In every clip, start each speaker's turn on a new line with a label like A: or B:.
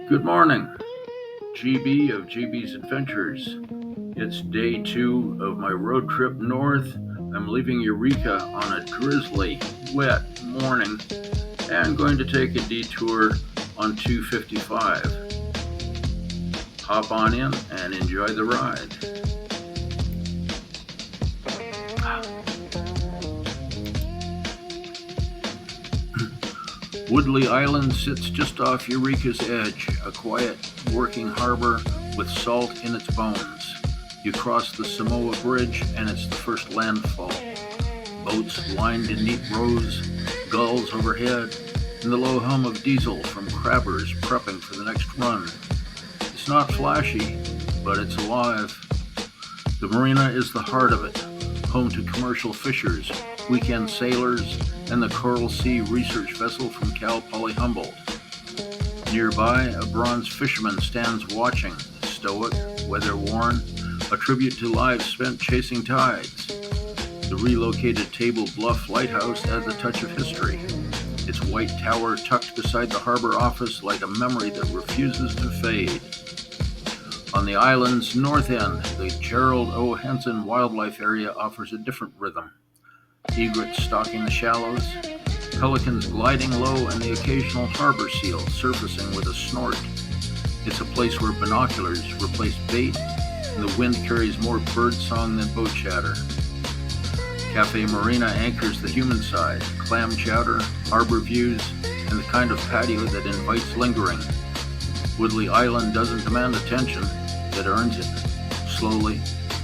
A: Good morning, GB of GB's Adventures. It's day 2 of my road trip north. I'm leaving Eureka on a drizzly, wet morning and going to take a detour on 255. Hop on in and enjoy the ride. Woodley Island sits just off Eureka's edge, a quiet working harbor with salt in its bones. You cross the Samoa Bridge and it's the first landfall. Boats lined in neat rows, gulls overhead, and the low hum of diesel from crabbers prepping for the next run. It's not flashy, but it's alive. The marina is the heart of it, home to commercial fishers, weekend sailors, and the Coral Sea research vessel from Cal Poly Humboldt. Nearby, a bronze fisherman stands watching, stoic, weather-worn, a tribute to lives spent chasing tides. The relocated Table Bluff Lighthouse adds a touch of history, its white tower tucked beside the harbor office like a memory that refuses to fade. On the island's north end, the Gerald O. Henson Wildlife Area offers a different rhythm. Egrets stalking the shallows, pelicans gliding low, and the occasional harbor seal surfacing with a snort. It's a place where binoculars replace bait, and the wind carries more bird song than boat chatter. Cafe Marina anchors the human side, clam chowder, harbor views, and the kind of patio that invites lingering. Woodley Island doesn't demand attention, it earns it, slowly,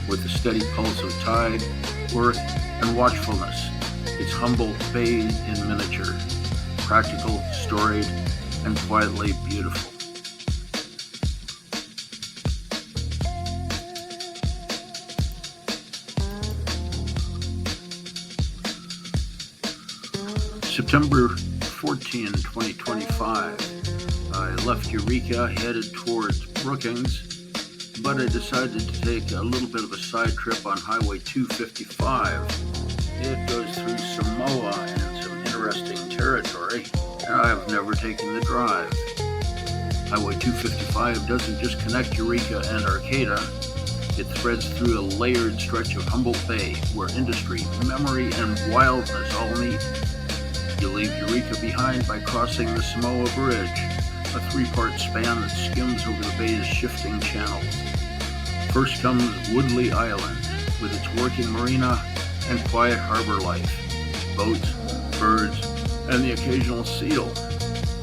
A: with the steady pulse of tide, work, and watchfulness. It's Humboldt Bay in miniature, practical, storied, and quietly beautiful. September 14, 2025. I left Eureka, headed towards Brookings, but I decided to take a little bit of a side trip on Highway 255. It goes through Samoa and some interesting territory, and I have never taken the drive. Highway 255 doesn't just connect Eureka and Arcata, it threads through a layered stretch of Humboldt Bay where industry, memory, and wildness all meet. You leave Eureka behind by crossing the Samoa Bridge, a 3-part span that skims over the bay's shifting channels. First comes Woodley Island, with its working marina and quiet harbor life, boats, birds, and the occasional seal.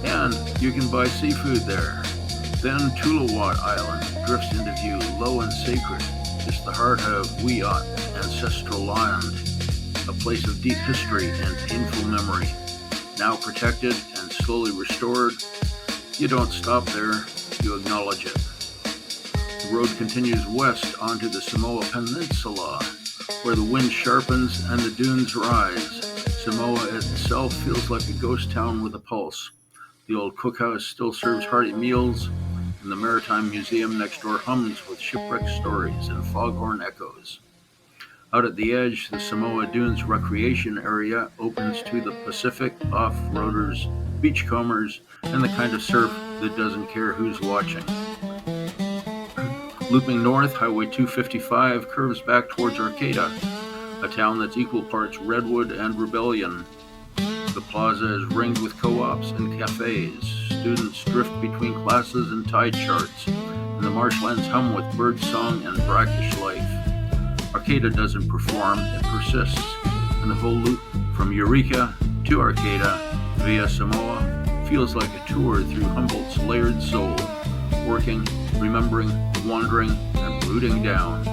A: And you can buy seafood there. Then Tulawat Island drifts into view, low and sacred. It's the heart of Wiat, ancestral land, a place of deep history and painful memory. Now protected and slowly restored, you don't stop there, you acknowledge it. The road continues west onto the Samoa Peninsula, where the wind sharpens and the dunes rise. Samoa itself feels like a ghost town with a pulse. The old cookhouse still serves hearty meals, and the Maritime Museum next door hums with shipwreck stories and foghorn echoes. Out at the edge, the Samoa Dunes Recreation Area opens to the Pacific, off-roaders, beachcombers, and the kind of surf that doesn't care who's watching. Looping north, Highway 255 curves back towards Arcata, a town that's equal parts redwood and rebellion. The plaza is ringed with co-ops and cafes. Students drift between classes and tide charts, and the marshlands hum with bird song and brackish life. Arcata doesn't perform, it persists, and the whole loop from Eureka to Arcata via Samoa feels like a tour through Humboldt's layered soul, working, remembering, wandering, and rooting down.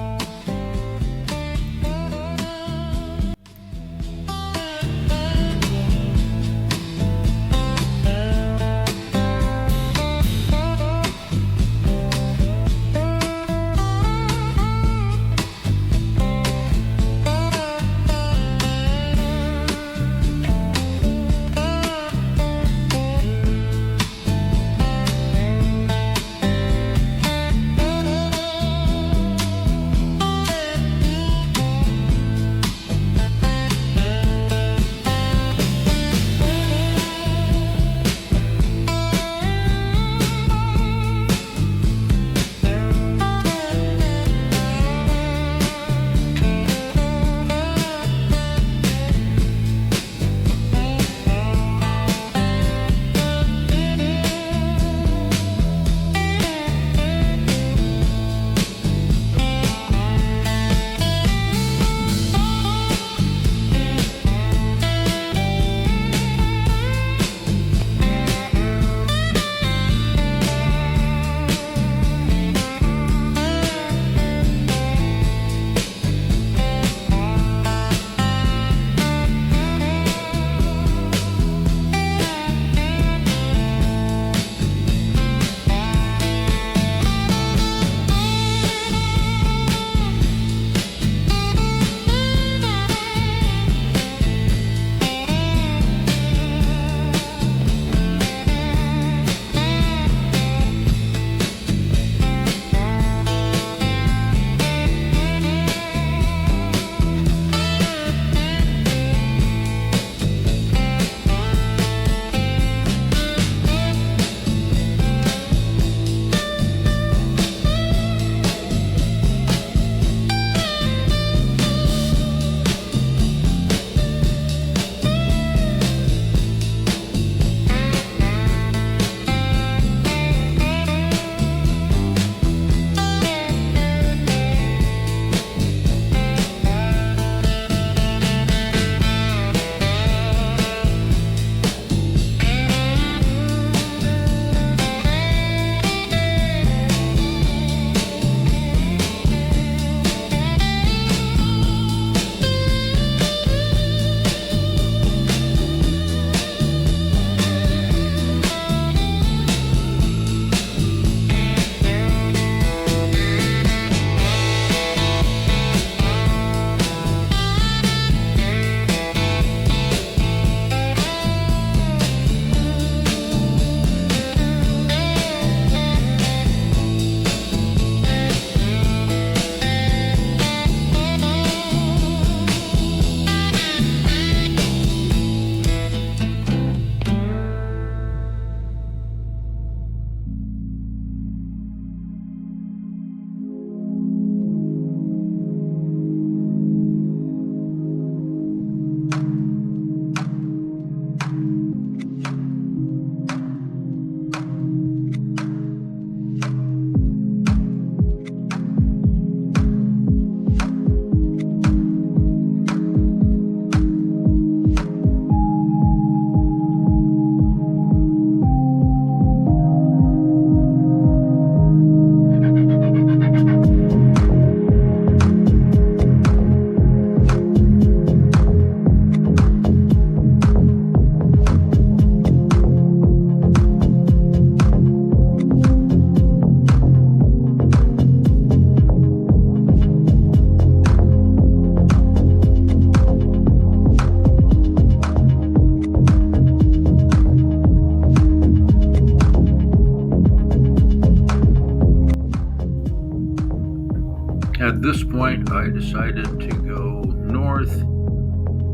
A: At this point, I decided to go north,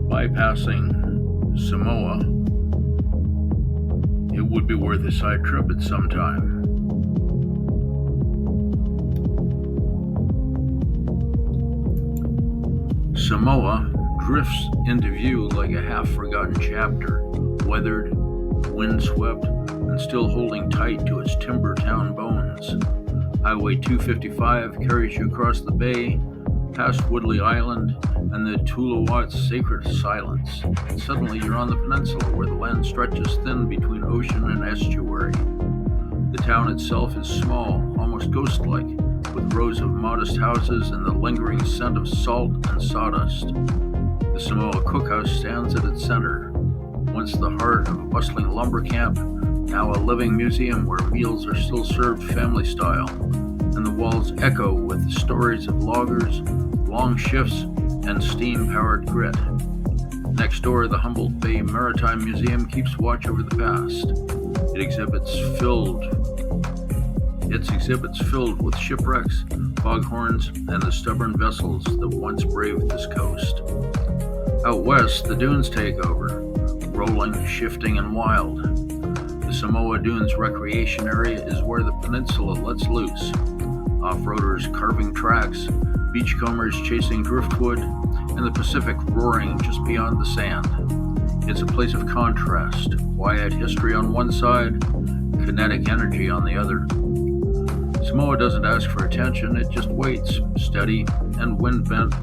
A: bypassing Samoa. It would be worth a side trip at some time. Samoa drifts into view like a half-forgotten chapter, weathered, windswept, and still holding tight to its timber town bones. Highway 255 carries you across the bay, past Woodley Island, and the Tuluwat's sacred silence. And suddenly you're on the peninsula where the land stretches thin between ocean and estuary. The town itself is small, almost ghost-like, with rows of modest houses and the lingering scent of salt and sawdust. The Samoa Cookhouse stands at its center, once the heart of a bustling lumber camp, now a living museum where meals are still served family style, and the walls echo with the stories of loggers, long shifts, and steam-powered grit. Next door, the Humboldt Bay Maritime Museum keeps watch over the past. Its exhibits filled with shipwrecks, foghorns, and the stubborn vessels that once braved this coast. Out west, the dunes take over, rolling, shifting, and wild. The Samoa Dunes Recreation Area is where the peninsula lets loose. Off-roaders carving tracks, beachcombers chasing driftwood, and the Pacific roaring just beyond the sand. It's a place of contrast, quiet history on one side, kinetic energy on the other. Samoa doesn't ask for attention, it just waits, steady and wind-bent,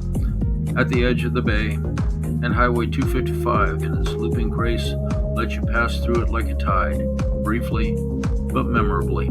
A: at the edge of the bay, and Highway 255 in its looping grace lets you pass through it like a tide, briefly but memorably.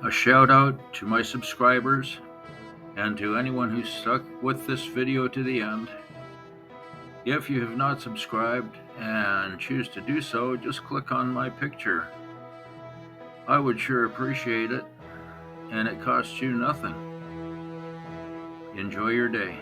A: A shout out to my subscribers and to anyone who's stuck with this video to the end. If you have not subscribed and choose to do so, just click on my picture. I would sure appreciate it, and it costs you nothing. Enjoy your day.